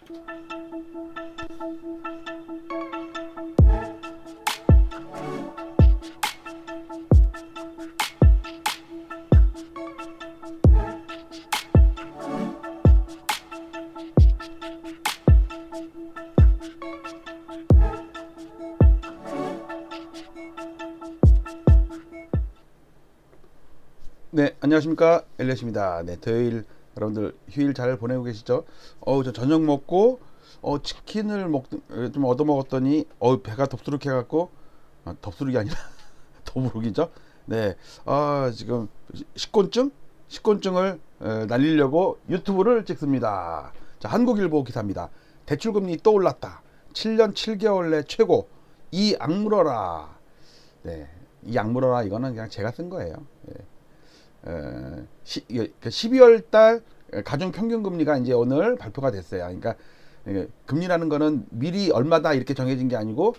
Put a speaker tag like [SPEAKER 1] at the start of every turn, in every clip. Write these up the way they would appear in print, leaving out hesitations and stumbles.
[SPEAKER 1] 네, 안녕하십니까, 엘리엇입니다. 네, 토요일 여러분들 휴일 잘 보내고 계시죠? 저 저녁 먹고 치킨을 좀 얻어 먹었더니 배가 덥수룩해 갖고, 덥수룩이 아니라 더부룩이죠. 네, 지금 식곤증을 날리려고 유튜브를 찍습니다. 자, 한국일보 기사입니다. 대출금리 또 올랐다. 7년 7개월 내 최고. 이 악물어라. 네, 이 악물어라, 이거는 그냥 제가 쓴 거예요. 네. 12월 달 가중 평균 금리가 이제 오늘 발표가 됐어요. 그러니까 금리라는 거는 미리 얼마다 이렇게 정해진 게 아니고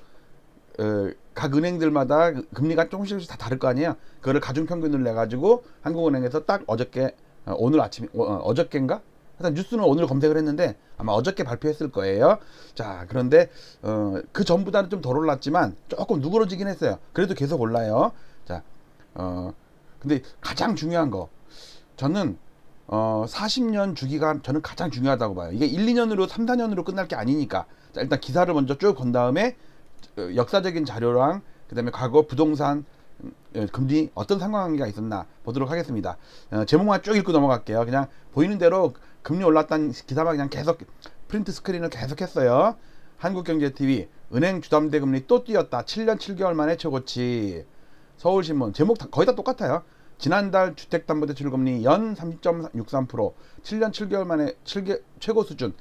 [SPEAKER 1] 각 은행들마다 금리가 조금씩 다 다를 거 아니에요. 그거를 가중 평균을 내 가지고 한국은행에서 딱 어저께 오늘 아침 어저께인가? 하여튼 뉴스는 오늘 검색을 했는데 아마 어저께 발표했을 거예요. 자, 그런데 그 전보다는 좀 덜 올랐지만 조금 누그러지긴 했어요. 그래도 계속 올라요. 자, 근데 가장 중요한 거, 저는 40년 주기가 저는 가장 중요하다고 봐요. 이게 1, 2년으로 3, 4년으로 끝날 게 아니니까. 자, 일단 기사를 먼저 쭉 건 다음에 역사적인 자료랑 그다음에 과거 부동산 금리 어떤 상관관계가 있었나 보도록 하겠습니다. 제목만 쭉 읽고 넘어갈게요. 그냥 보이는 대로 금리 올랐다는 기사만 그냥 계속 프린트 스크린을 계속 했어요. 한국경제TV, 은행 주담대 금리 또 뛰었다. 7년 7개월 만에 최고치. 서울신문, 제목 거의 다 똑같아요. 지난달 주택담보대출 금리 연 3.63%, 7년 7개월 만에 최고 수준.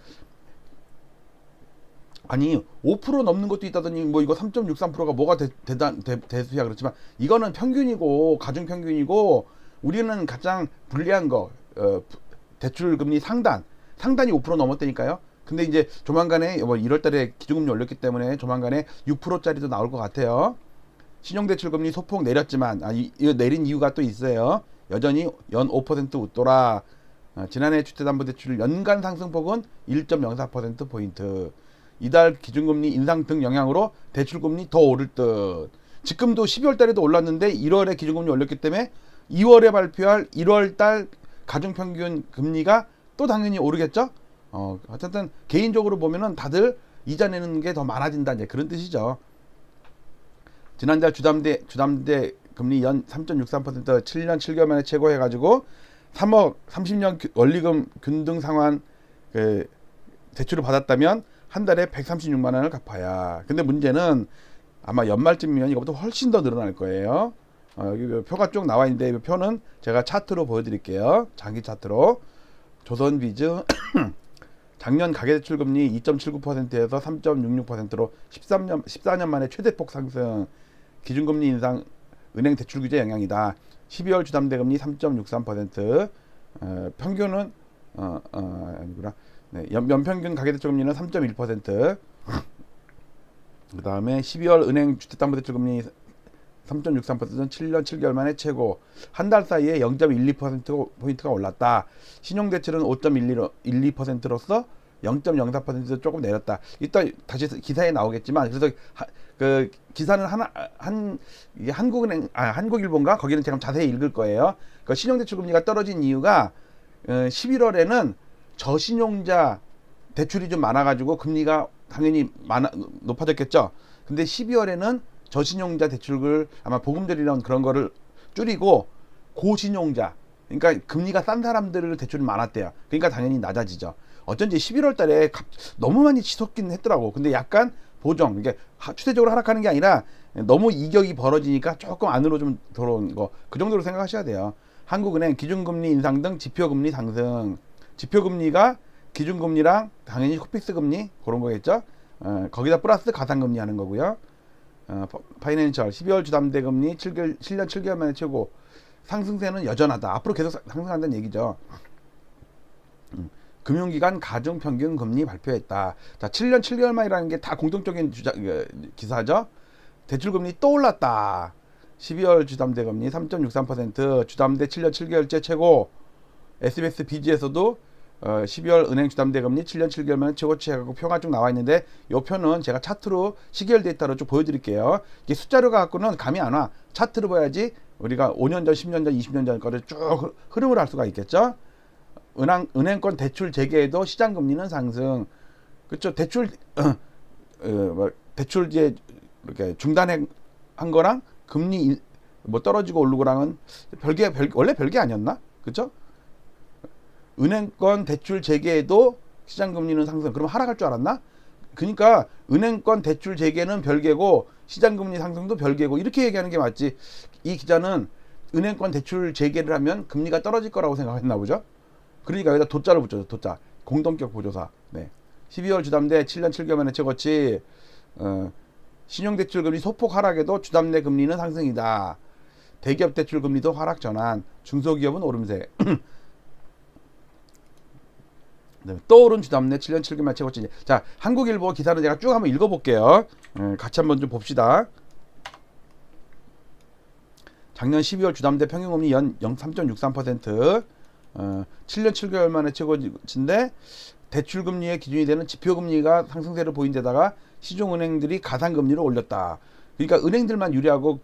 [SPEAKER 1] 아니 5% 넘는 것도 있다더니 뭐 이거 3.63%가 뭐가 대수야. 그렇지만 이거는 평균이고 가중 평균이고, 우리는 가장 불리한 거 대출 금리 상단이 5% 넘었다니까요. 근데 이제 조만간에 뭐 1월달에 기준금리 올렸기 때문에 조만간에 6%짜리도 나올 것 같아요. 신용대출금리 소폭 내렸지만 이거 내린 이유가 또 있어요. 여전히 연 5% 웃돌아. 지난해 주택담보대출 연간 상승폭은 1.04%포인트. 이달 기준금리 인상 등 영향으로 대출금리 더 오를 듯. 지금도 12월 달에도 올랐는데 1월에 기준금리 올렸기 때문에 2월에 발표할 1월 달 가중평균 금리가 또 당연히 오르겠죠. 어쨌든 개인적으로 보면은 다들 이자 내는 게 더 많아진다, 이제 그런 뜻이죠. 지난달 주담대 금리 연 3.63%, 7년 7개월 만에 최고 해가지고 3억 30년 원리금 균등 상환 대출을 받았다면 한 달에 136만 원을 갚아야. 근데 문제는 아마 연말쯤이면 이거보다 훨씬 더 늘어날 거예요. 여기 표가 쭉 나와 있는데 이 표는 제가 차트로 보여드릴게요. 장기 차트로. 조선비즈 작년 가계대출금리 2.79%에서 3.66%로 14년 만에 최대폭 상승. 기준금리 인상 은행 대출 규제 영향이다. 12월 주담대금리 3.63%, 평균은 아니구나. 네, 연평균 가계대출금리는 3.1%. 그 다음에 12월 은행 주택담보대출금리 3.63%는 7년 7개월 만에 최고. 한 달 사이에 0.12%포인트가 올랐다. 신용대출은 5.12%로서 0.04% 조금 내렸다. 이따 다시 기사에 나오겠지만, 그래서 그 기사는 한국은행 한국일보인가 거기는 제가 자세히 읽을 거예요. 그 신용대출 금리가 떨어진 이유가 11월에는 저신용자 대출이 좀 많아가지고 금리가 당연히 높아졌겠죠. 근데 12월에는 저신용자 대출을 아마 보금자리라는 그런 거를 줄이고 고신용자, 그러니까 금리가 싼 사람들을 대출이 많았대요. 그러니까 당연히 낮아지죠. 어쩐지 11월 달에 너무 많이 치솟긴 했더라고. 근데 약간 보정, 이게 추세적으로 하락하는 게 아니라 너무 이격이 벌어지니까 조금 안으로 좀 들어온 거, 그 정도로 생각하셔야 돼요. 한국은행 기준금리 인상 등 지표금리 상승. 지표금리가 기준금리랑 당연히 코픽스 금리 그런 거겠죠. 거기다 플러스 가상금리 하는 거고요. 파이낸셜 12월 주담대 금리 7년 7개월 만에 최고. 상승세는 여전하다. 앞으로 계속 상승한다는 얘기죠. 금융기관 가중평균 금리 발표했다. 자, 7년 7개월 만이라는 게 다 공통적인 기사죠. 대출금리 또 올랐다. 12월 주담대 금리 3.63%, 주담대 7년 7개월째 최고. SBS 비지에서도 12월 은행 주담대 금리 7년 7개월 만에 최고치 해갖고 표가 쭉 나와 있는데 이 표는 제가 차트로 시계열 데이터로 쭉 보여드릴게요. 이게 숫자로 갖고는 감이 안 와. 차트로 봐야지 우리가 5년 전, 10년 전, 20년 전 거를 쭉 흐름을 알 수가 있겠죠. 은행권 대출 재개에도 시장 금리는 상승. 그렇죠. 대출 이제 이렇게 중단한 거랑 금리 뭐 떨어지고 오르고랑은 원래 별개 아니었나? 그렇죠? 은행권 대출 재개에도 시장 금리는 상승. 그럼 하락할 줄 알았나? 그러니까 은행권 대출 재개는 별개고 시장 금리 상승도 별개고 이렇게 얘기하는 게 맞지. 이 기자는 은행권 대출 재개를 하면 금리가 떨어질 거라고 생각했나 보죠. 그러니까 여기다 도자를 붙여줘. 도자. 공동격 보조사. 네. 12월 주담대 7년 7개월 만에 최고치. 신용대출 금리 소폭 하락에도 주담대 금리는 상승이다. 대기업 대출 금리도 하락 전환. 중소기업은 오름세. 떠오른 주담대 7년 7개월 최고치. 자, 한국일보 기사를 제가 쭉 한번 읽어볼게요. 같이 한번 좀 봅시다. 작년 12월 주담대 평균금리 연 3.63%, 7년 7개월 만에 최고치인데 대출금리의 기준이 되는 지표금리가 상승세를 보인 데다가 시중은행들이 가상금리를 올렸다. 그러니까 은행들만 유리하고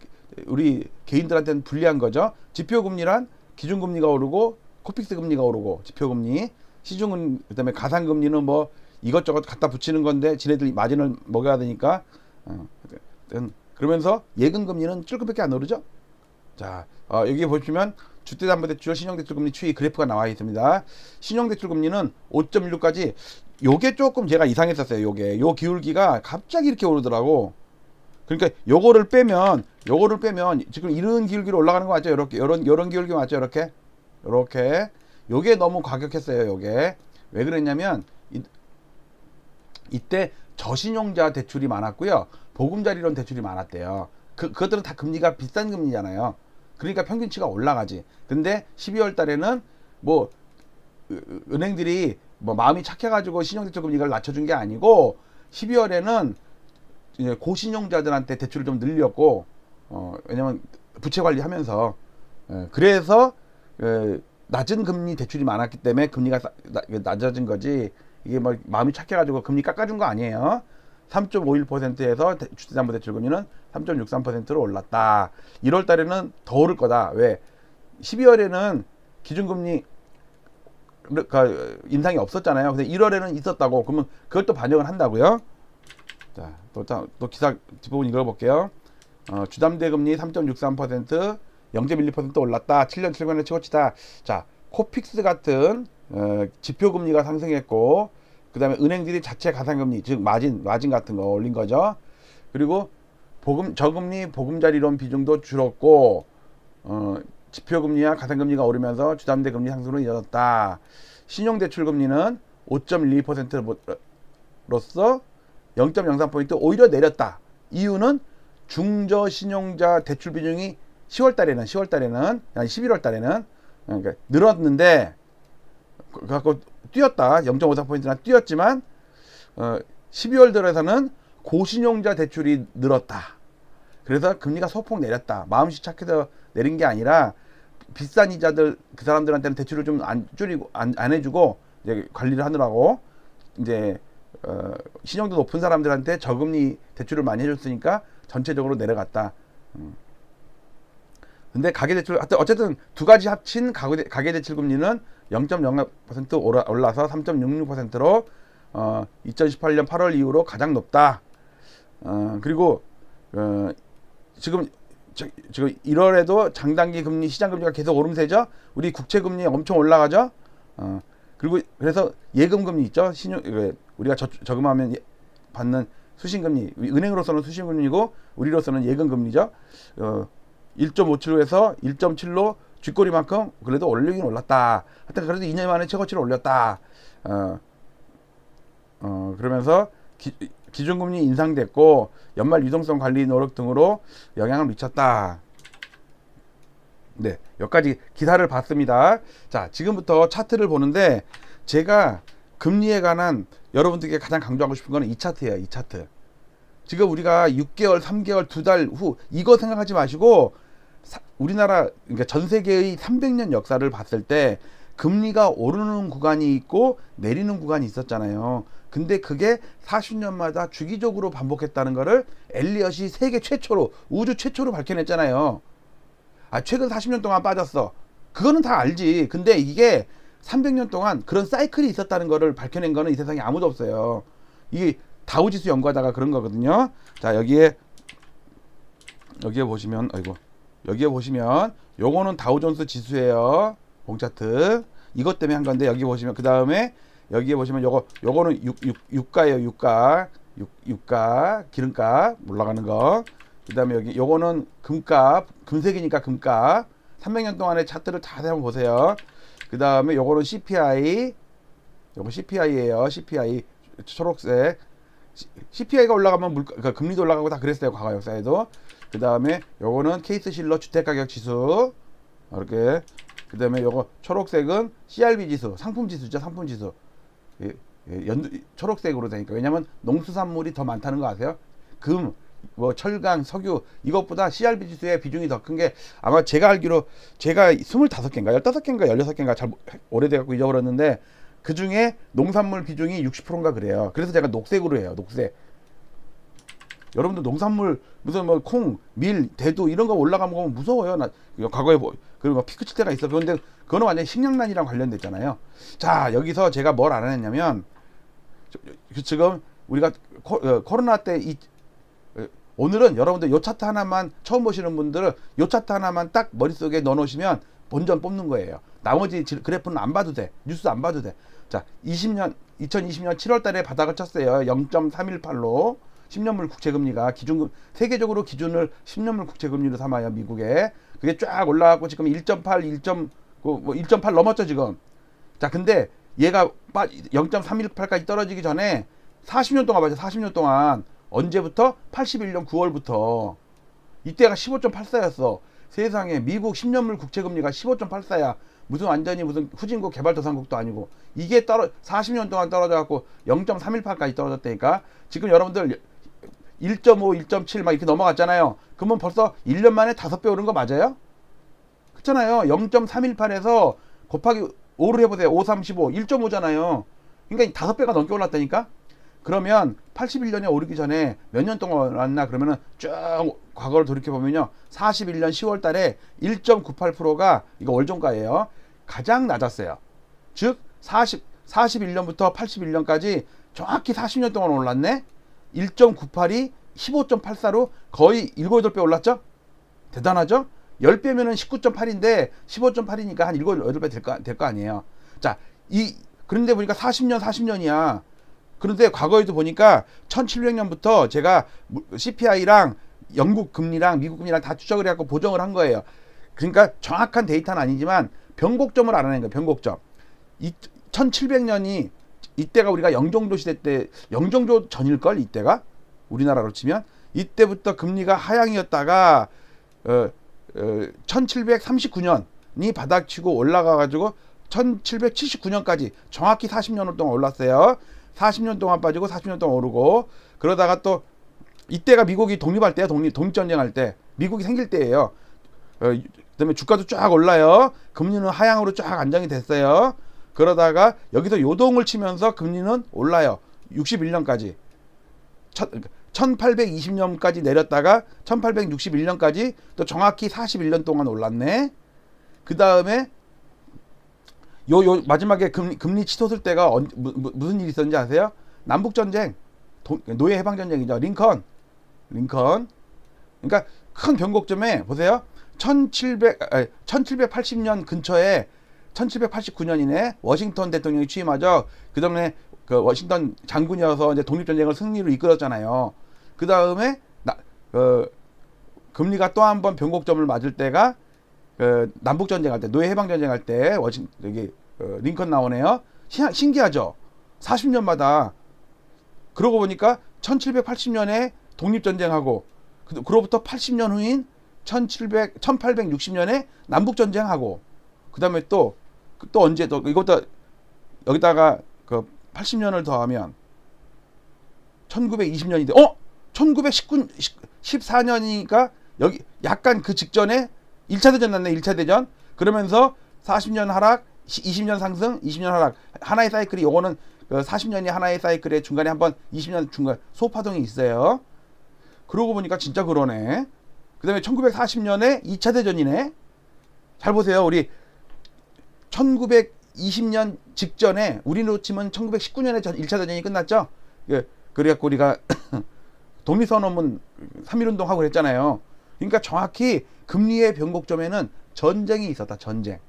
[SPEAKER 1] 우리 개인들한테는 불리한 거죠. 지표금리란 기준금리가 오르고 코픽스 금리가 오르고 지표금리, 시중은 그다음에 가상금리는 뭐 이것저것 갖다 붙이는 건데 지네들이 마진을 먹여야 되니까 그러면서 예금금리는 찔끔밖에 안 오르죠. 자, 여기 보시면 주택담보대출, 신용대출금리 추이 그래프가 나와 있습니다. 신용대출금리는 5.16까지 요게 조금 제가 이상했었어요. 요 기울기가 갑자기 이렇게 오르더라고. 그러니까 요거를 빼면 지금 이런 기울기로 올라가는 거 맞죠? 이렇게 요런 기울기 맞죠? 이렇게 요게 너무 과격했어요. 요게 왜 그랬냐면 이때 저신용자 대출이 많았고요, 보금자리론 대출이 많았대요. 그것들은 다 금리가 비싼 금리잖아요. 그러니까 평균치가 올라가지. 근데 12월 달에는 뭐 은행들이 뭐 마음이 착해가지고 신용대출 금리를 낮춰준 게 아니고 12월에는 이제 고신용자들한테 대출을 좀 늘렸고, 왜냐면 부채 관리하면서, 그래서 낮은 금리 대출이 많았기 때문에 금리가 낮아진 거지. 이게 뭐 마음이 착해가지고 금리 깎아준 거 아니에요. 3.51%에서 주택담보대출 금리는 3.63%로 올랐다. 1월 달에는 더 오를 거다. 왜? 12월에는 기준금리 인상이 없었잖아요. 근데 1월에는 있었다고. 그러면 그걸 또 반영을 한다고요. 자, 또 기사 뒷부분 읽어볼게요. 주담대 금리 3.63%, 0.12% 올랐다. 7년 7개월의 최고치다. 자, 코픽스 같은 지표금리가 상승했고, 그 다음에 은행들이 자체 가상금리, 즉 마진 같은 거 올린 거죠. 그리고 저금리 보금자리론 비중도 줄었고, 지표금리와 가상금리가 오르면서 주담대 금리 상승으로 이어졌다. 신용대출금리는 5.12%로서 0.03포인트 오히려 내렸다. 이유는 중저신용자 대출 비중이 10월 달에는 아니 11월 달에는 그러니까 늘었는데 그래갖고 뛰었다. 0.54포인트나 뛰었지만 12월 들어서는 고신용자 대출이 늘었다. 그래서 금리가 소폭 내렸다. 마음씨 착해서 내린 게 아니라 비싼 이자들 그 사람들한테는 대출을 좀 안 줄이고 안 해주고 이제 관리를 하느라고 이제 신용도 높은 사람들한테 저금리 대출을 많이 해줬으니까 전체적으로 내려갔다. 근데 가계대출 어쨌든 두 가지 합친 가계대출 금리는 0.0% 올라서 3.66%로 2018년 8월 이후로 가장 높다. 그리고 지금 1월에도 장단기 금리 시장 금리가 계속 오름세죠. 우리 국채 금리 엄청 올라가죠. 그리고 그래서 예금 금리 있죠. 우리가 저금하면 받는 수신금리, 은행으로서는 수신금리고 우리로서는 예금 금리죠. 1.57에서 1.7로 쥐꼬리만큼 그래도 올리긴 올랐다. 하여튼 그래도 2년 만에 최고치를 올렸다. 그러면서 기준금리 인상됐고 연말 유동성 관리 노력 등으로 영향을 미쳤다. 네, 여기까지 기사를 봤습니다. 자, 지금부터 차트를 보는데 제가 금리에 관한 여러분들께 가장 강조하고 싶은 거는 이 차트예요. 이 차트. 지금 우리가 6개월, 3개월, 2달 후 이거 생각하지 마시고 우리나라 그러니까 전 세계의 300년 역사를 봤을 때 금리가 오르는 구간이 있고 내리는 구간이 있었잖아요. 근데 그게 40년마다 주기적으로 반복했다는 거를 엘리엇이 세계 최초로, 우주 최초로 밝혀냈잖아요. 최근 40년 동안 빠졌어. 그거는 다 알지. 근데 이게 300년 동안 그런 사이클이 있었다는 거를 밝혀낸 거는 이 세상에 아무도 없어요. 이게 다우지수 연구하다가 그런 거거든요. 자, 여기에 보시면, 여기에 보시면 요거는 다우존스 지수예요. 공차트. 이것 때문에 한 건데, 여기 보시면, 그 다음에 여기에 보시면 요거는 유가예요. 유가 기름값 올라가는 거. 그 다음에 여기 요거는 금값, 금색이니까 금값. 300년 동안의 차트를 자세히 한번 보세요. 그 다음에 요거는 CPI, 요거 CPI예요. CPI 초록색. CPI가 올라가면 그러니까 금리도 올라가고 다 그랬어요. 과거 역사에도. 그 다음에 요거는 케이스실러 주택가격지수 이렇게. 그 다음에 요거 초록색은 CRB 지수, 상품 지수죠. 상품 지수. 초록색으로 되니까. 왜냐면 농수산물이 더 많다는 거 아세요? 금, 뭐 철강, 석유 이것보다 CRB 지수의 비중이 더 큰 게, 아마 제가 알기로 제가 25개인가 15개인가 16개인가 잘 오래돼갖고 잊어버렸는데, 그 중에 농산물 비중이 60%인가 그래요. 그래서 제가 녹색으로 해요. 녹색. 여러분들 농산물 무슨 뭐 콩, 밀, 대두 이런 거 올라가면 보면 무서워요. 나 과거에 그리고 피크 칠 때가 있어. 그런데 그거는 완전히 식량난이랑 관련됐잖아요. 자, 여기서 제가 뭘 알아냈냐면, 지금 우리가 코로나 때 오늘은 여러분들 요 차트 하나만 처음 보시는 분들은 요 차트 하나만 딱 머릿속에 넣어 놓으시면 본전 뽑는 거예요. 나머지 그래프는 안 봐도 돼. 뉴스 안 봐도 돼. 자, 2020년 7월 달에 바닥을 쳤어요. 0.318로 10년물 국채금리가 세계적으로 기준을 10년물 국채금리로 삼아요. 미국에. 그게 쫙 올라가고 지금 1.8 넘었죠, 지금. 자, 근데 얘가 0.318까지 떨어지기 전에 40년 동안 봐죠. 40년 동안. 언제부터? 81년 9월부터. 이때가 15.84였어. 세상에 미국 10년물 국채금리가 15.84야. 무슨 완전히 무슨 후진국 개발도상국도 아니고. 이게 40년 동안 떨어져갖고 0.318까지 떨어졌다니까. 지금 여러분들 1.5, 1.7 막 이렇게 넘어갔잖아요. 그러면 벌써 1년 만에 5배 오른 거 맞아요? 그렇잖아요. 0.318에서 곱하기 5를 해보세요. 5, 35, 1.5잖아요. 그러니까 5배가 넘게 올랐다니까? 그러면 81년에 오르기 전에 몇 년 동안 올랐나? 그러면은 쭉 과거를 돌이켜보면요. 41년 10월 달에 1.98%가 이거 월종가예요. 가장 낮았어요. 즉, 41년부터 81년까지 정확히 40년 동안 올랐네? 1.98이 15.84로 거의 7, 8배 올랐죠? 대단하죠? 10배면은 19.8인데 15.8이니까 한 7, 8배 될 거 아니에요. 자, 그런데 보니까 40년이야. 그런데 과거에도 보니까 1700년부터 제가 CPI랑 영국 금리랑 미국 금리랑 다 추적을 해갖고 보정을 한 거예요. 그러니까 정확한 데이터는 아니지만 변곡점을 알아낸 거예요. 변곡점. 1700년이 이때가 우리가 영종조 시대 때, 영종조 전일걸 이때가 우리나라로 치면 이때부터 금리가 하향이었다가 1739년이 바닥치고 올라가가지고 1779년까지 정확히 40년 동안 올랐어요. 40년 동안 빠지고 40년 동안 오르고. 그러다가 또 이때가 미국이 독립할 때야. 독립전쟁 할 때 미국이 생길 때예요. 그다음에 주가도 쫙 올라요. 금리는 하향으로 쫙 안정이 됐어요. 그러다가 여기서 요동을 치면서 금리는 올라요. 61년까지 1820년까지 내렸다가 1861년까지 또 정확히 41년 동안 올랐네. 그 다음에 요 마지막에 금리 치솟을 때가 무슨 일이 있었는지 아세요? 남북전쟁, 노예 해방전쟁이죠. 링컨. 그러니까 큰 변곡점에 보세요. 1780년 근처에 1789년이네. 워싱턴 대통령이 취임하죠. 그 다음에 그 워싱턴 장군이어서 이제 독립전쟁을 승리로 이끌었잖아요. 그 다음에 금리가 또 한 번 변곡점을 맞을 때가 남북전쟁 할 때, 노예 해방전쟁 할 때 여기 링컨 나오네요. 신기하죠? 40년마다. 그러고 보니까 1780년에 독립전쟁하고 그로부터 80년 후인 1860년에 남북전쟁하고 그 다음에 또 언제 또 이것도 여기다가 그 80년을 더하면 1920년인데 1914년이니까 여기 약간 그 직전에 1차 대전 났네. 1차 대전. 그러면서 40년 하락, 20년 상승, 20년 하락. 하나의 사이클이 요거는 그 40년이 하나의 사이클에 중간에 한번 20년 중간 소파동이 있어요. 그러고 보니까 진짜 그러네. 그 다음에 1940년에 2차 대전이네. 잘 보세요. 우리 1920년 직전에 우리로 치면 1919년에 1차 대전이 끝났죠. 그래갖고 우리가 독립선언문 3.1운동 하고 그랬잖아요. 그러니까 정확히 금리의 변곡점에는 전쟁이 있었다. 전쟁.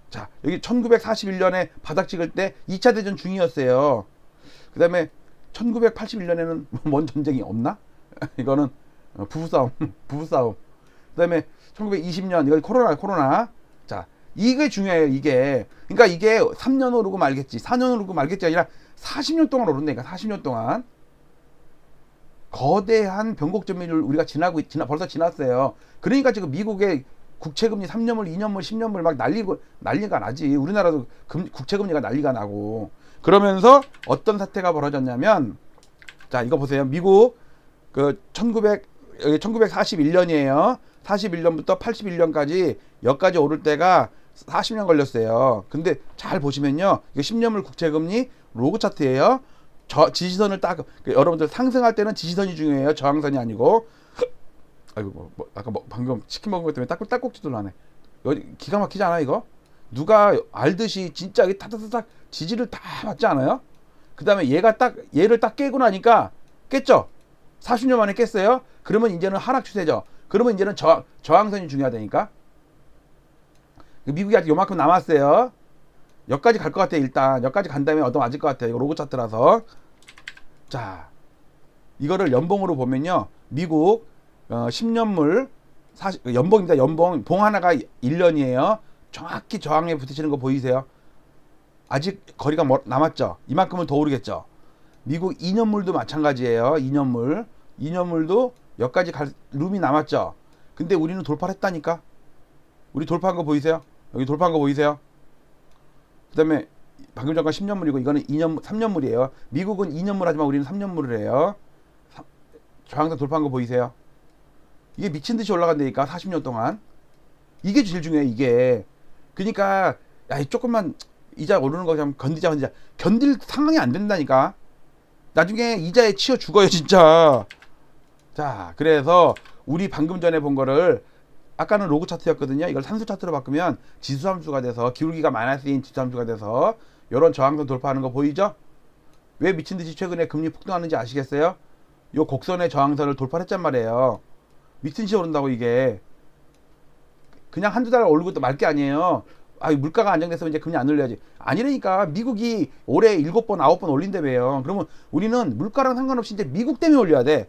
[SPEAKER 1] 자, 여기 1941년에 바닥 찍을 때 2차 대전 중이었어요. 그 다음에 1981년에는 뭔 전쟁이 없나? 이거는 부부싸움. 부부싸움. 그 다음에 1920년 이거 코로나. 자, 이게 중요해요. 이게. 그러니까 이게 3년 오르고 말겠지, 4년 오르고 말겠지 아니라 40년 동안 오른다니까. 40년 동안 거대한 변곡점을 우리가 벌써 지났어요. 그러니까 지금 미국의 국채금리 3년물, 2년물, 10년물 막 난리가 나지. 우리나라도 국채금리가 난리가 나고. 그러면서 어떤 사태가 벌어졌냐면, 자, 이거 보세요. 미국 그 1941년이에요. 41년부터 81년까지 여기까지 오를 때가 40년 걸렸어요. 근데 잘 보시면요. 이거 10년물 국채금리 로그 차트예요. 지지선을 딱, 여러분들 상승할 때는 지지선이 중요해요. 저항선이 아니고. 아이고, 아까 방금 치킨 먹은 것 때문에 딱꼭지도 나네. 여기 기가 막히지 않아, 이거? 누가 알듯이 진짜 이게 타타타닥 지지를 다 받지 않아요? 그 다음에 얘를 딱 깨고 나니까 깼죠? 40년 만에 깼어요? 그러면 이제는 하락 추세죠? 그러면 이제는 저항선이 중요하다니까? 미국이 아직 요만큼 남았어요. 여기까지 갈 것 같아요. 일단 여기까지 간 다음에 얻어 맞을 것 같아요. 이거 로그 차트라서. 자, 이거를 연봉으로 보면요. 미국 10년물 연봉입니다. 연봉 봉 하나가 1년이에요. 정확히 저항에 부딪히는 거 보이세요? 아직 거리가 남았죠. 이만큼은 더 오르겠죠. 미국 2년물도 마찬가지예요. 2년물도 여기까지 갈 룸이 남았죠. 근데 우리는 돌파를 했다니까. 우리 돌파한 거 보이세요? 여기 돌파한 거 보이세요? 그 다음에 방금 잠깐 10년물이고 이거는 3년물이에요. 미국은 2년물 하지만 우리는 3년물을 해요. 저항선 돌파한 거 보이세요? 이게 미친 듯이 올라간다니까. 40년 동안. 이게 제일 중요해. 이게. 그러니까 야, 조금만 이자 오르는 거 좀 건디자. 견딜 상황이 안 된다니까. 나중에 이자에 치여 죽어요 진짜. 자, 그래서 우리 방금 전에 본 거를, 아까는 로그 차트였거든요. 이걸 산수 차트로 바꾸면 지수함수가 돼서, 기울기가 마이너스인 지수함수가 돼서 이런 저항선 돌파하는 거 보이죠? 왜 미친듯이 최근에 금리 폭등하는지 아시겠어요? 요 곡선의 저항선을 돌파했단 말이에요. 미친듯이 오른다고. 이게 그냥 한두 달 오르고 또 말 게 아니에요. 물가가 안정됐으면 이제 금리 안 올려야지. 아니라니까. 미국이 올해 7번 9번 올린다며요. 그러면 우리는 물가랑 상관없이 이제 미국 때문에 올려야 돼.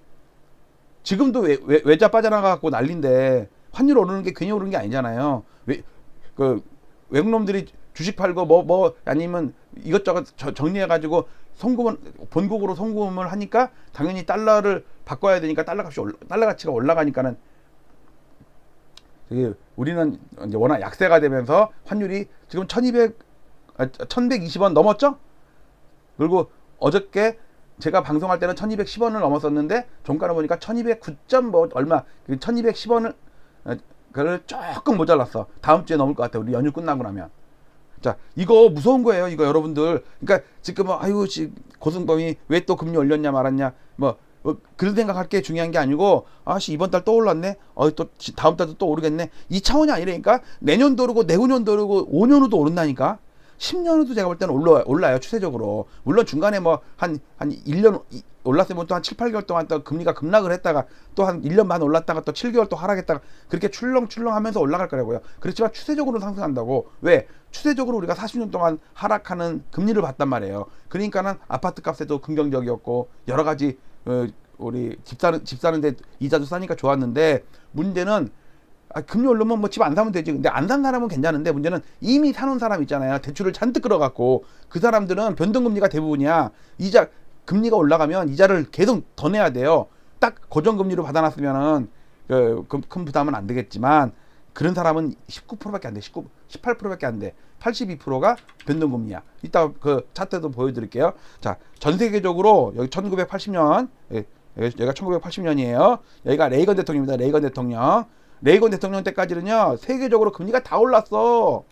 [SPEAKER 1] 지금도 외자 빠져나가고 난린데 환율 오르는 게 괜히 오르는 게 아니잖아요. 외국 놈들이 주식 팔고 아니면 이것저것 정리해가지고 본국으로 송금을 하니까 당연히 달러를 바꿔야 되니까 달러 가치가 올라가니까는 우리는 이제 워낙 약세가 되면서 환율이 지금 1120원 넘었죠? 그리고 어저께 제가 방송할 때는 1210원을 넘었었는데 종가를 보니까 1209. 얼마 1210원을 그걸 조금 모자랐어. 다음 주에 넘을 것 같아. 우리 연휴 끝나고 나면. 자, 이거 무서운 거예요. 이거 여러분들. 그러니까 지금 고승범이 왜 또 금리 올렸냐 말았냐 그런 생각할 게 중요한 게 아니고, 이번 달 또 올랐네. 또 다음 달도 또 오르겠네. 이 차원이 아니라니까. 내년도 오르고 내후년도 오르고 5년 후도 오른다니까. 10년 후도 제가 볼 때는 올라요. 추세적으로. 물론 중간에 한 1년 올랐으면 또 한 7, 8개월 동안 또 금리가 급락을 했다가 또 한 1년 반 올랐다가 또 7개월 또 하락했다가 그렇게 출렁출렁 하면서 올라갈 거라고요. 그렇지만 추세적으로 상승한다고. 왜? 추세적으로 우리가 40년 동안 하락하는 금리를 봤단 말이에요. 그러니까는 아파트 값에도 긍정적이었고 여러 가지 우리 집 사는데 이자도 싸니까 좋았는데, 문제는 금리 오르면 집 안 사면 되지. 근데 안 산 사람은 괜찮은데 문제는 이미 사는 사람 있잖아요. 대출을 잔뜩 끌어갖고. 그 사람들은 변동금리가 대부분이야. 금리가 올라가면 이자를 계속 더 내야 돼요. 딱 고정금리로 받아놨으면은 큰 부담은 안 되겠지만, 그런 사람은 19%밖에 안 돼. 18%밖에 안 돼. 82%가 변동금리야. 이따 그 차트도 보여드릴게요. 자, 전 세계적으로 여기 1980년, 여기가 1980년이에요. 여기가 레이건 대통령입니다. 레이건 대통령 때까지는요, 세계적으로 금리가 다 올랐어.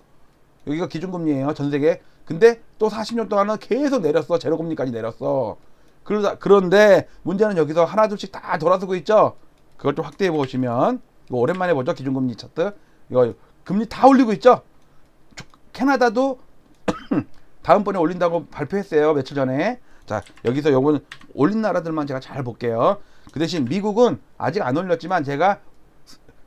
[SPEAKER 1] 여기가 기준금리예요, 전 세계. 근데 또 40년 동안은 계속 내렸어. 제로금리까지 내렸어. 그런데 문제는 여기서 하나 둘씩 다 돌아서고 있죠. 그걸 좀 확대해 보시면, 이거 오랜만에 보죠. 기준금리 차트. 이거 금리 다 올리고 있죠. 캐나다도 다음번에 올린다고 발표했어요, 며칠 전에. 자, 여기서 요건 올린 나라들만 제가 잘 볼게요. 그 대신 미국은 아직 안 올렸지만, 제가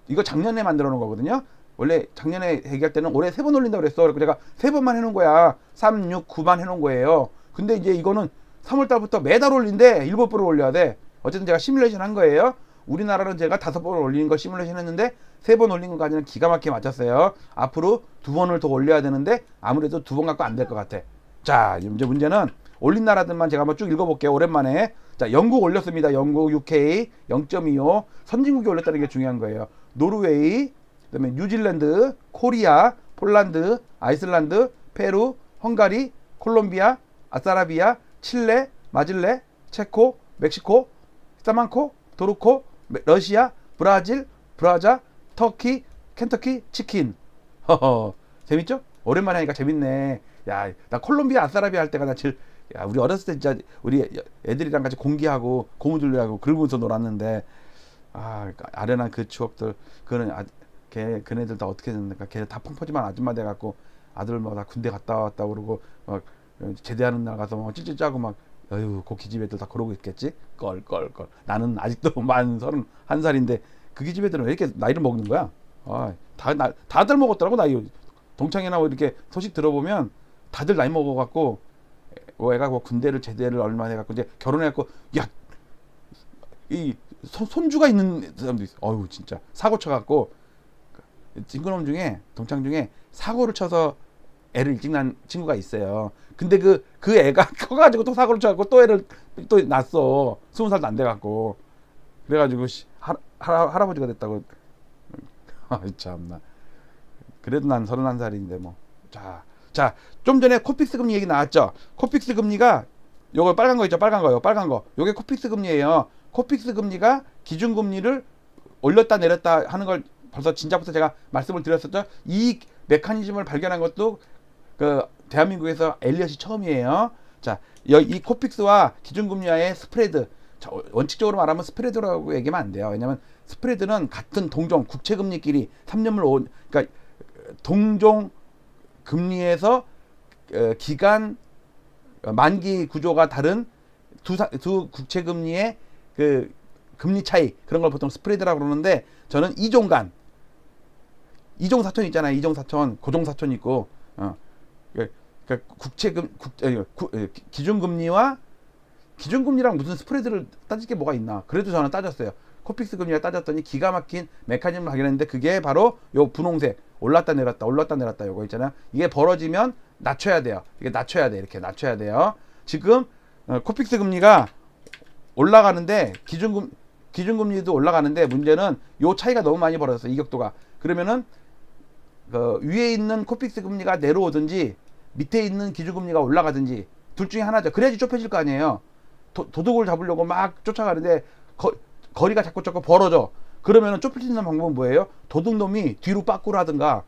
[SPEAKER 1] 이거 작년에 만들어 놓은 거거든요. 원래 작년에 얘기할 때는 올해 3번 올린다고 그랬어. 그래서 제가 3번만 해놓은 거야. 3, 6, 9만 해놓은 거예요. 근데 이제 이거는 3월달부터 매달 올린대. 7번을 올려야 돼. 어쨌든 제가 시뮬레이션 한 거예요. 우리나라는 제가 5번을 올리는 거 시뮬레이션 했는데 3번 올린 것까지는 기가 막히게 맞췄어요. 앞으로 2번을 더 올려야 되는데 아무래도 2번 갖고 안 될 것 같아. 자, 이제 문제는 올린 나라들만 제가 한번 쭉 읽어볼게요. 오랜만에. 자, 영국 올렸습니다. 영국, UK 0.25. 선진국이 올렸다는 게 중요한 거예요. 노르웨이, 그다음에 뉴질랜드, 코리아, 폴란드, 아이슬란드, 페루, 헝가리, 콜롬비아, 아사라비아, 칠레, 마질레, 체코, 멕시코, 사만코, 도르코, 러시아, 브라질, 브라자, 터키, 켄터키, 치킨. 허허, 재밌죠? 오랜만에 하니까 재밌네. 야, 나 콜롬비아, 아사라비아 할 때가 나 제일, 야, 우리 어렸을 때 진짜 우리 애들이랑 같이 공기하고 고무줄하고 그러면서 놀았는데, 아, 아련한 그 추억들. 그거는 걔네들 다 어떻게 됐는가? 걔네 다 펑퍼짐한 아줌마 돼갖고 아들 뭐 다 군대 갔다 왔다 그러고 막 제대하는 날 가서 막 찌찌 짜고 막, 어휴, 그 기집 애들 다 그러고 있겠지? 껄껄껄. 나는 아직도 만 31살인데 그 기집 애들은 왜 이렇게 나이를 먹는 거야? 아, 다들 먹었더라고. 나이 동창회나 뭐 이렇게 소식 들어보면 다들 나이 먹어갖고, 애가 뭐 군대를 제대를 얼마 해갖고 이제 결혼해갖고, 야, 이 손주가 있는 사람도 있어. 어휴, 진짜 사고 쳐갖고, 친구놈 중에, 동창 중에 사고를 쳐서 애를 일찍 낳은 친구가 있어요. 근데 그 애가 커가지고 또 사고를 쳐갖고 또 애를 또 낳았어. 20살도 안 돼갖고. 그래가지고 할아버지가 됐다고. 아, 참나. 그래도 난 31살인데 뭐. 자, 좀 전에 코픽스 금리 얘기 나왔죠. 코픽스 금리가 요거 빨간 거 있죠. 빨간 거요. 빨간 거. 요게 코픽스 금리예요. 코픽스 금리가 기준 금리를 올렸다 내렸다 하는 걸 벌써 진작부터 제가 말씀을 드렸었죠. 이 메커니즘을 발견한 것도 그 대한민국에서 엘리엇이 처음이에요. 자, 이 코픽스와 기준금리와의 스프레드. 자, 원칙적으로 말하면 스프레드라고 얘기하면 안 돼요. 왜냐면 스프레드는 같은 동종 국채금리끼리 3년물 그러니까 동종 금리에서 기간 만기 구조가 다른 두 국채금리의 그 금리 차이, 그런 걸 보통 스프레드라고 그러는데, 저는 이종간, 이종사촌 있잖아요. 이종사촌, 고종사촌 있고, 그러니까 기준금리와 기준금리랑 무슨 스프레드를 따질 게 뭐가 있나. 그래도 저는 따졌어요. 코픽스 금리가 따졌더니 기가 막힌 메커니즘을 발견했는데, 그게 바로 요 분홍색 올랐다 내렸다 올랐다 내렸다 요거 있잖아요. 이게 벌어지면 낮춰야 돼요. 이게 낮춰야 돼. 이렇게 낮춰야 돼요. 지금 코픽스 금리가 올라가는데 기준금리도 올라가는데, 문제는 요 차이가 너무 많이 벌어졌어. 이격도가. 그러면은 그 위에 있는 코픽스 금리가 내려오든지 밑에 있는 기준금리가 올라가든지 둘 중에 하나죠. 그래야지 좁혀질 거 아니에요. 도둑을 잡으려고 막 쫓아가는데 거리가 자꾸 벌어져. 그러면은 좁힐 수 있는 방법은 뭐예요? 도둑놈이 뒤로 빠꾸를 하든가,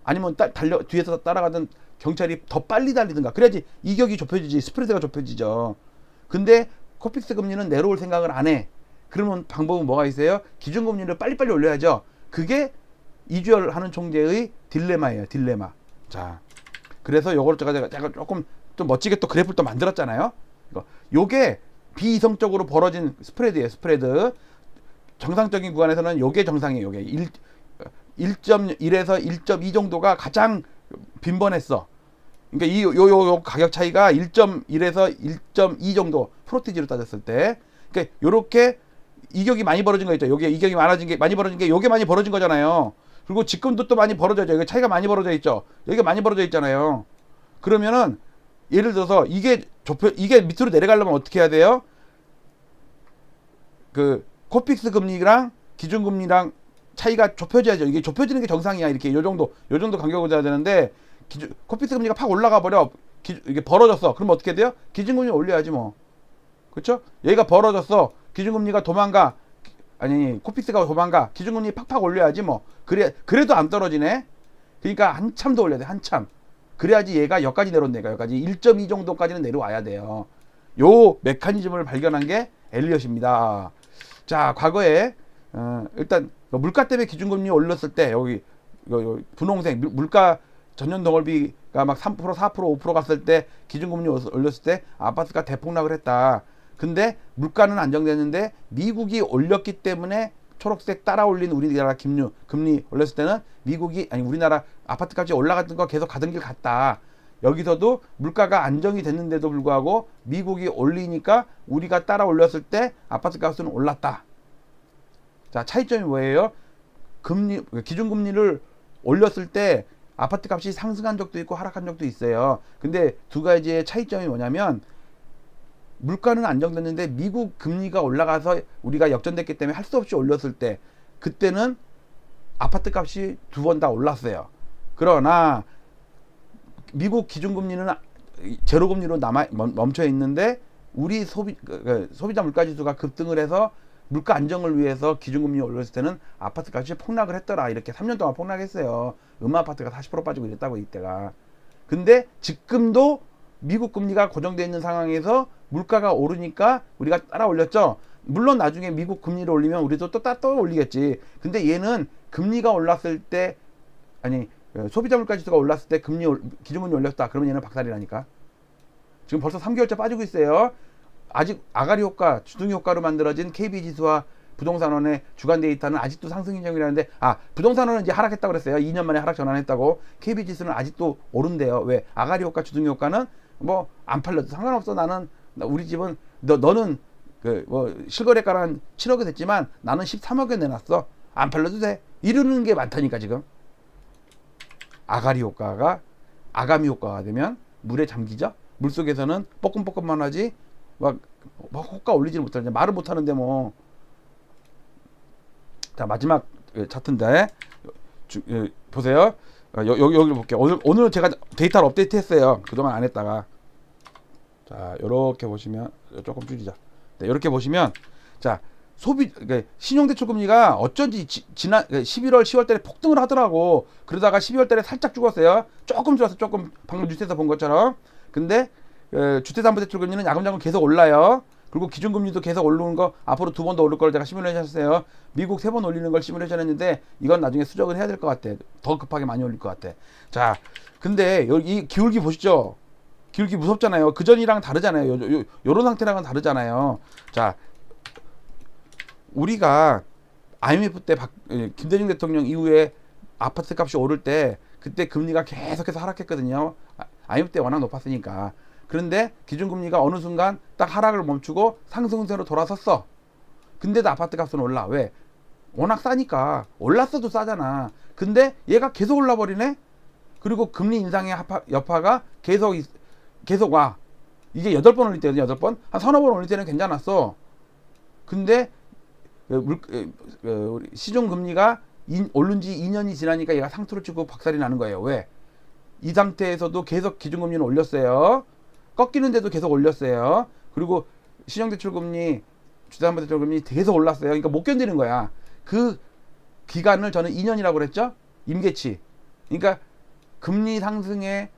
[SPEAKER 1] 아니면 뒤에서 따라가던 경찰이 더 빨리 달리든가. 그래야지 이격이 좁혀지지, 스프레드가 좁혀지죠. 근데 코픽스 금리는 내려올 생각을 안 해. 그러면 방법은 뭐가 있어요? 기준금리를 빨리빨리 올려야죠. 그게 이주열 하는 총재의 딜레마예요. 딜레마. 자, 그래서 요걸 제가 조금 좀 멋지게 또 그래프를 또 만들었잖아요. 요게 비이성적으로 벌어진 스프레드예요. 스프레드. 정상적인 구간에서는 요게 정상이에요. 요게 1.1에서 1.2 정도가 가장 빈번했어. 그러니까 요 가격 차이가 1.1에서 1.2 정도, 프로티지로 따졌을 때. 그러니까 요렇게 이격이 많이 벌어진 거 있죠. 요게 이격이 많이 벌어진 게 요게 많이 벌어진 거잖아요. 그리고 지금도 또 많이 벌어져요. 여기 차이가 많이 벌어져 있죠. 여기가 많이 벌어져 있잖아요. 그러면은 예를 들어서 이게 밑으로 내려가려면 어떻게 해야 돼요? 그 코픽스 금리랑 기준금리랑 차이가 좁혀져야죠. 이게 좁혀지는 게 정상이야. 이렇게 요 정도 간격을 둬야 되는데, 코픽스 금리가 팍 올라가 버려. 이게 벌어졌어. 그럼 어떻게 돼요? 기준금리 올려야지 뭐. 그렇죠? 얘가 벌어졌어. 기준금리가 도망가. 아니, 코픽스가 도망가. 기준금리 팍팍 올려야지 뭐. 그래도 안 떨어지네. 그러니까 한참 더 올려야 돼. 한참. 그래야지 얘가 여기까지 내려온다니까. 여기까지 1.2 정도까지는 내려와야 돼요. 요 메커니즘을 발견한 게 엘리엇입니다. 자, 과거에 일단 물가 때문에 기준금리 올렸을 때 여기 분홍색 물가 전년 동월비가 막 3%, 4%, 5% 갔을 때 기준금리 올렸을 때 아파트가 대폭락을 했다. 근데 물가는 안정됐는데 미국이 올렸기 때문에 초록색 따라 올린 우리나라 금리 올렸을 때는 우리나라 아파트 값이 올라갔던 거 계속 가던 길 갔다. 여기서도 물가가 안정이 됐는데도 불구하고 미국이 올리니까 우리가 따라 올렸을 때 아파트 값은 올랐다. 자, 차이점이 뭐예요? 기준금리를 올렸을 때 아파트 값이 상승한 적도 있고 하락한 적도 있어요. 근데 두 가지의 차이점이 뭐냐면 물가는 안정됐는데 미국 금리가 올라가서 우리가 역전됐기 때문에 할 수 없이 올렸을 때 그때는 아파트 값이 두 번 다 올랐어요. 그러나 미국 기준금리는 제로금리로 멈춰 있는데 우리 소비자 물가지수가 급등을 해서 물가 안정을 위해서 기준금리 올렸을 때는 아파트 값이 폭락을 했더라. 이렇게 3년 동안 폭락했어요. 아파트가 40% 빠지고 이랬다고 이때가. 근데 지금도 미국 금리가 고정되어 있는 상황에서 물가가 오르니까 우리가 따라 올렸죠. 물론 나중에 미국 금리를 올리면 우리도 또 올리겠지. 근데 얘는 금리가 올랐을 때 소비자 물가지수가 올랐을 때 기준금리 올렸다. 그러면 얘는 박살이라니까. 지금 벌써 3개월째 빠지고 있어요. 아직 아가리 효과, 주둥이 효과로 만들어진 KB지수와 부동산원의 주간 데이터는 아직도 상승 인정이라는데 부동산원은 이제 하락했다고 그랬어요. 2년 만에 하락 전환했다고. KB지수는 아직도 오른대요. 왜? 아가리 효과, 주둥이 효과는 뭐 안 팔려도 상관없어. 우리 집은 너는 실거래가는 한 7억이 됐지만 나는 13억에 내놨어. 안 팔려도 돼. 이러는 게 많다니까 지금. 아가리 효과가 아가미 효과가 되면 물에 잠기죠. 물 속에서는 뻐끔뻐끔만 하지 막 호가 올리지는 못하는데 말을 못하는데 뭐. 자, 마지막 차트인데 보세요. 여기를 볼게요. 오늘 제가 데이터를 업데이트 했어요. 그동안 안 했다가. 자, 요렇게 보시면 조금 줄이자. 네, 이렇게 보시면 자, 신용대출 금리가 어쩐지 지난 11월, 10월 달에 폭등을 하더라고. 그러다가 12월 달에 살짝 죽었어요. 조금 줄었어. 조금 방금 뉴스에서 본 것처럼. 근데 주택담보대출 금리는 야금야금 계속 올라요. 그리고 기준금리도 계속 오르는 거 앞으로 2번 더 오를 걸 제가 시뮬레이션 했어요. 미국 3번 올리는 걸 시뮬레이션 했는데 이건 나중에 수정을 해야 될 것 같아. 더 급하게 많이 올릴 것 같아. 자, 근데 이 기울기 보시죠. 기울기 무섭잖아요. 그전이랑 다르잖아요. 요런 상태랑은 다르잖아요. 자, 우리가 IMF 때 김대중 대통령 이후에 아파트 값이 오를 때 그때 금리가 계속해서 하락했거든요. IMF 때 워낙 높았으니까. 그런데 기준금리가 어느 순간 딱 하락을 멈추고 상승세로 돌아섰어. 근데도 아파트 값은 올라. 왜? 워낙 싸니까. 올랐어도 싸잖아. 근데 얘가 계속 올라버리네? 그리고 금리 인상의 여파가 계속 와. 이게 8번 올릴 때거든요. 8번. 한 서너 번 올릴 때는 괜찮았어. 근데 시중금리가 오른 지 2년이 지나니까 얘가 상투를 치고 박살이 나는 거예요. 왜? 이 상태에서도 계속 기준금리는 올렸어요. 꺾이는데도 계속 올렸어요. 그리고 신용대출금리, 주택담보대출금리 계속 올랐어요. 그러니까 못 견디는 거야. 그 기간을 저는 2년이라고 그랬죠. 임계치. 그러니까 금리 상승에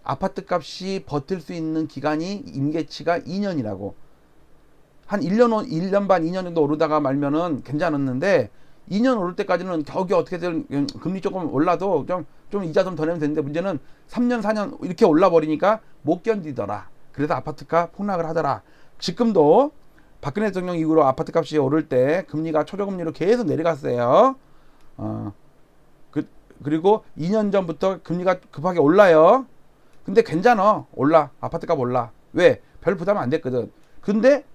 [SPEAKER 1] 아파트 값이 버틸 수 있는 기간이 임계치가 2년이라고. 한 1년 반, 2년 정도 오르다가 말면은 괜찮았는데 2년 오를 때까지는 겨우겨우 어떻게든 금리 조금 올라도 좀 이자 좀 더 내면 되는데 문제는 3년, 4년 이렇게 올라버리니까 못 견디더라. 그래서 아파트가 폭락을 하더라. 지금도 박근혜 대통령 이후로 아파트 값이 오를 때 금리가 초저금리로 계속 내려갔어요. 그리고 2년 전부터 금리가 급하게 올라요. 근데 괜찮아. 올라. 아파트 값 올라. 왜? 별 부담 안 됐거든. 근데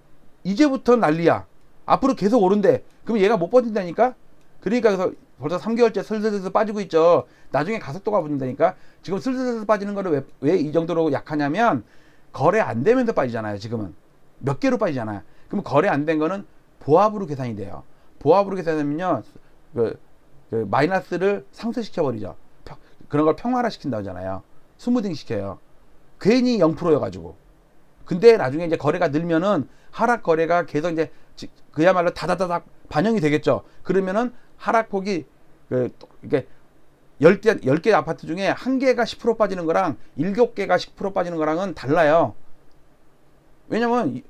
[SPEAKER 1] 이제부터 난리야. 앞으로 계속 오른대. 그럼 얘가 못 버틴다니까? 그러니까 그래서 벌써 3개월째 슬슬슬 빠지고 있죠. 나중에 가속도가 붙는다니까. 지금 슬슬슬 빠지는 거를 왜 이 정도로 약하냐면 거래 안 되면서 빠지잖아요. 지금은 몇 개로 빠지잖아요. 그럼 거래 안 된 거는 보합으로 계산이 돼요. 보합으로 계산하면요, 마이너스를 상쇄시켜 버리죠. 그런 걸 평화화 시킨다고 하잖아요. 스무딩 시켜요. 괜히 0%여가지고. 근데 나중에 이제 거래가 늘면은 하락 거래가 계속 이제 그야말로 다다다닥 반영이 되겠죠. 그러면은 하락폭이 이게 10개 아파트 중에 1개가 10% 빠지는 거랑 7개가 10% 빠지는 거랑은 달라요. 왜냐면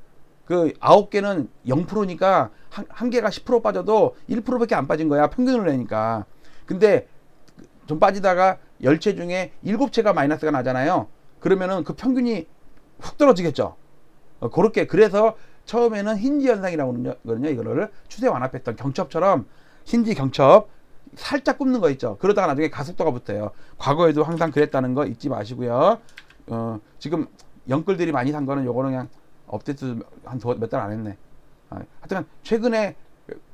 [SPEAKER 1] 그 9개는 0%니까 한 개가 10% 빠져도 1%밖에 안 빠진 거야. 평균을 내니까. 근데 좀 빠지다가 10채 중에 7채가 마이너스가 나잖아요. 그러면은 그 평균이 훅 떨어지겠죠. 그렇게 그래서 처음에는 힌지 현상이라고 하거든요. 이거를 추세 완화했던 경첩처럼 힌지 경첩 살짝 굽는 거 있죠. 그러다가 나중에 가속도가 붙어요. 과거에도 항상 그랬다는 거 잊지 마시고요. 지금 영끌들이 많이 산 거는 요거는 그냥 업데이트 한 몇 달 안 했네. 하여튼 최근에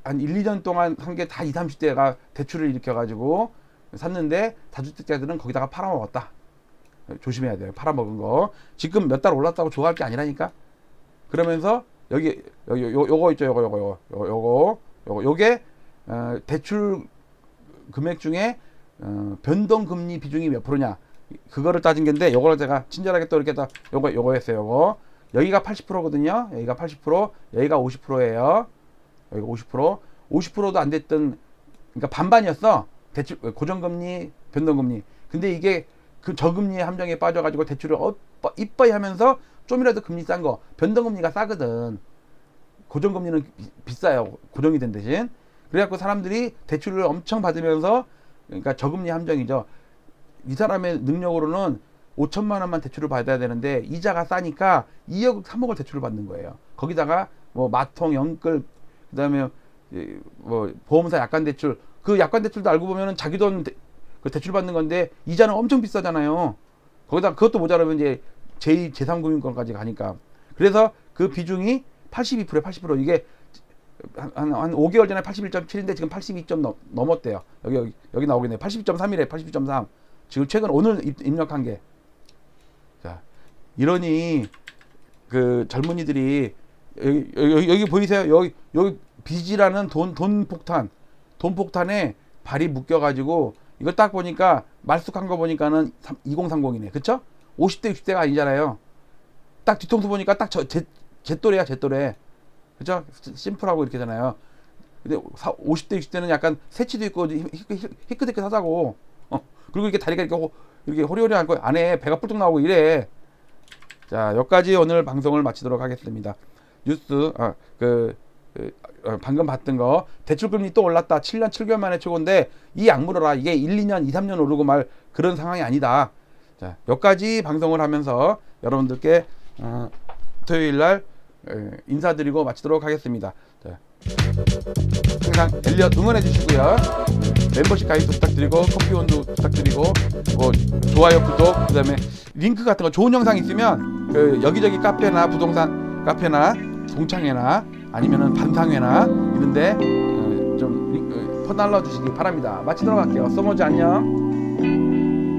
[SPEAKER 1] 한 1, 2년 동안 산 게 다 20, 30대가 대출을 일으켜가지고 샀는데 다주택자들은 거기다가 팔아먹었다. 조심해야 돼요. 팔아먹은 거. 지금 몇 달 올랐다고 좋아할 게 아니라니까. 그러면서 요거 있죠. 요게 대출 금액 중에 변동금리 비중이 몇 프로냐 그거를 따진 건데 요거를 제가 친절하게 또 이렇게 다 요거 했어요. 여기가 80%거든요. 여기가 80%, 여기가 50%예요. 여기가 50%도 안 됐던, 그러니까 반반이었어. 대출 고정금리, 변동금리. 근데 이게 그 저금리 함정에 빠져가지고 대출을 이빠이 하면서 좀이라도 금리 싼 거, 변동금리가 싸거든. 고정금리는 비싸요. 고정이 된 대신. 그래갖고 사람들이 대출을 엄청 받으면서, 그러니까 저금리 함정이죠. 이 사람의 능력으로는 5천만 원만 대출을 받아야 되는데 이자가 싸니까 2억, 3억을 대출을 받는 거예요. 거기다가 뭐 마통, 영끌, 그다음에 뭐 보험사 약관 대출, 그 약관 대출도 알고 보면은 자기 돈 대출 받는 건데 이자는 엄청 비싸잖아요. 거기다 그것도 모자라면 이제 제2, 제3금융권까지 가니까. 그래서 그 비중이 82%에 80%. 이게 한 5개월 전에 81.7인데 지금 82점 넘었대요. 여기 나오겠네요. 82.3이래. 82.3. 지금 최근 오늘 입력한 게. 자, 이러니 그 젊은이들이 여기 보이세요? 여기 빚이라는 돈 폭탄에 발이 묶여가지고 이거 딱 보니까 말쑥한 거 보니까는 2030이네. 그쵸? 50대 60대가 아니잖아요. 딱 뒤통수 보니까 딱 제 또래야, 제 또래. 그죠? 심플하고 이렇게잖아요. 근데 50대 60대는 약간 새치도 있고 희끗희끗하다고. 그리고 이렇게 다리가 이렇게 호리호리한 거 안에 배가 뿔뚝 나오고 이래. 자, 여기까지 오늘 방송을 마치도록 하겠습니다. 뉴스 방금 봤던 거 대출금리 또 올랐다. 7년 7개월 만에 최고인데 이 악물어라. 이게 1, 2년, 2, 3년 오르고 말 그런 상황이 아니다. 자, 여기까지 방송을 하면서 여러분들께 토요일날 인사드리고 마치도록 하겠습니다. 자, 항상 엘리엇 응원해 주시고요. 멤버십 가입도 부탁드리고 커피원도 부탁드리고 뭐 좋아요, 구독, 그 다음에 링크 같은 거 좋은 영상 있으면 그 여기저기 카페나 부동산 카페나 동창회나 아니면은 반상회나 이런데 좀 퍼날러 주시기 바랍니다. 마치도록 할게요. 써머즈 안녕.